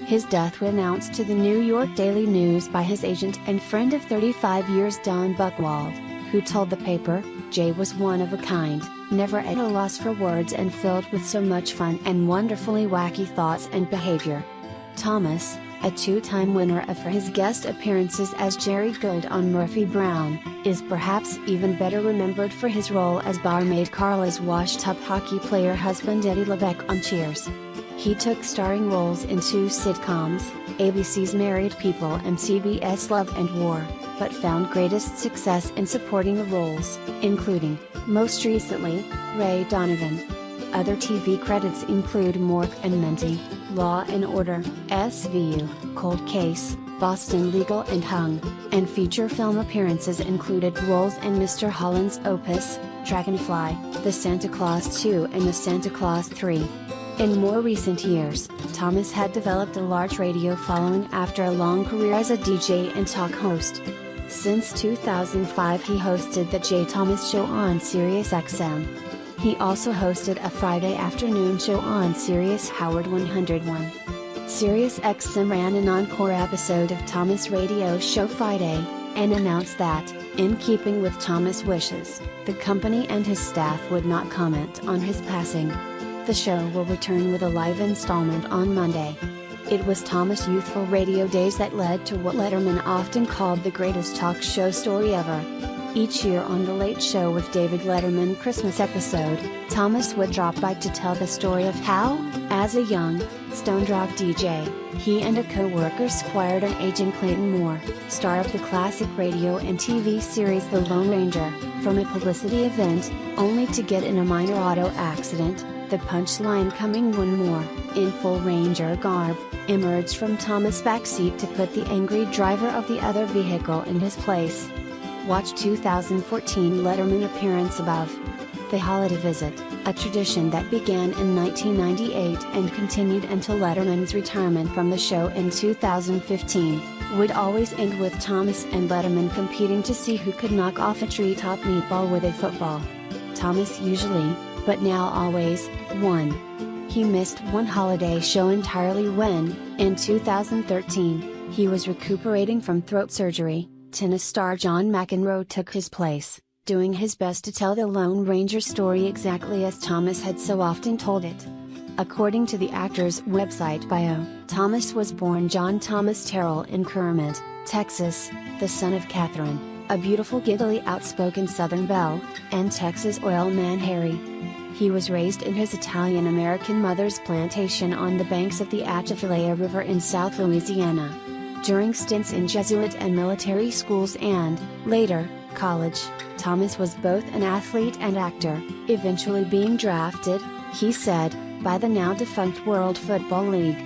His death was announced to the New York Daily News by his agent and friend of 35 years Don Buchwald, who told the paper, "Jay was one of a kind, never at a loss for words and filled with so much fun and wonderfully wacky thoughts and behavior." Thomas, a two-time winner for his guest appearances as Jerry Gold on Murphy Brown, is perhaps even better remembered for his role as barmaid Carla's washed-up hockey player husband Eddie LeBeck on Cheers. He took starring roles in two sitcoms, ABC's Married People and CBS Love and War, but found greatest success in supporting the roles, including, most recently, Ray Donovan. Other TV credits include Mork and Mindy, Law and Order, SVU, Cold Case, Boston Legal and Hung, and feature film appearances included roles in Mr. Holland's Opus, Dragonfly, The Santa Claus 2 and The Santa Claus 3. In more recent years, Thomas had developed a large radio following after a long career as a DJ and talk host. Since 2005 he hosted The Jay Thomas Show on SiriusXM. He also hosted a Friday afternoon show on Sirius Howard 101. SiriusXM ran an encore episode of Thomas' radio show Friday, and announced that, in keeping with Thomas' wishes, the company and his staff would not comment on his passing. The show will return with a live installment on Monday. It was Thomas' youthful radio days that led to what Letterman often called the greatest talk show story ever. Each year on The Late Show with David Letterman Christmas episode, Thomas would drop by to tell the story of how, as a young, stone drop DJ, he and a co-worker squired an aging Clayton Moore, star of the classic radio and TV series The Lone Ranger, from a publicity event, only to get in a minor auto accident. The punchline coming when Moore, in full Ranger garb, emerged from Thomas' backseat to put the angry driver of the other vehicle in his place. Watch 2014 Letterman appearance above. The Holiday Visit, a tradition that began in 1998 and continued until Letterman's retirement from the show in 2015, would always end with Thomas and Letterman competing to see who could knock off a treetop meatball with a football. Thomas usually, but now always, won. He missed one holiday show entirely when, in 2013, he was recuperating from throat surgery. Tennis star John McEnroe took his place, doing his best to tell the Lone Ranger story exactly as Thomas had so often told it. According to the actor's website bio, Thomas was born John Thomas Terrell in Kermit, Texas, the son of Catherine, a beautiful giggly outspoken Southern belle, and Texas oil man Harry. He was raised in his Italian-American mother's plantation on the banks of the Atchafalaya River in South Louisiana. During stints in Jesuit and military schools and, later, college, Thomas was both an athlete and actor, eventually being drafted, he said, by the now-defunct World Football League.